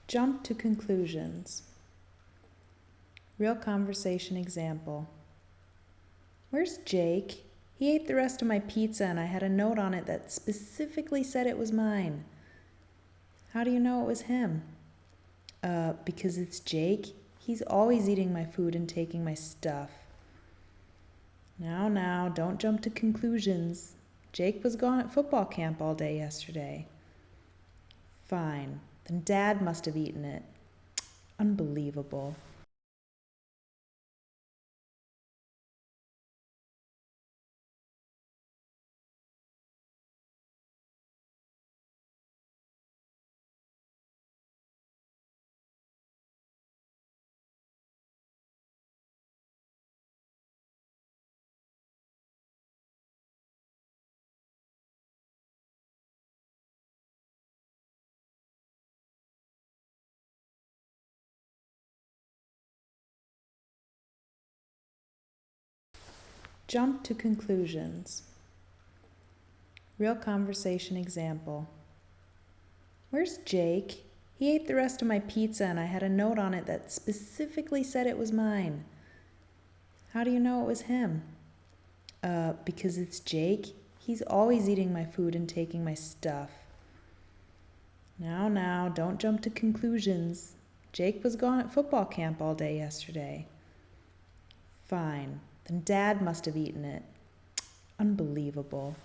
Jump to conclusions. Real conversation example. Where's Jake? He ate the rest of my pizza and I had a note on it that specifically said it was mine. How do you know it was him? Because it's Jake. He's always eating my food and taking my stuff. Now, don't jump to conclusions. Jake was gone at football camp all day yesterday. Fine, then Dad must have eaten it. Unbelievable. Jump to conclusions. Real conversation example. Where's Jake? He ate the rest of my pizza and I had a note on it that specifically said it was mine. How do you know it was him? Because it's Jake. He's always eating my food and taking my stuff. Now, don't jump to conclusions. Jake was gone at football camp all day yesterday. Fine, then Dad must have eaten it. Unbelievable.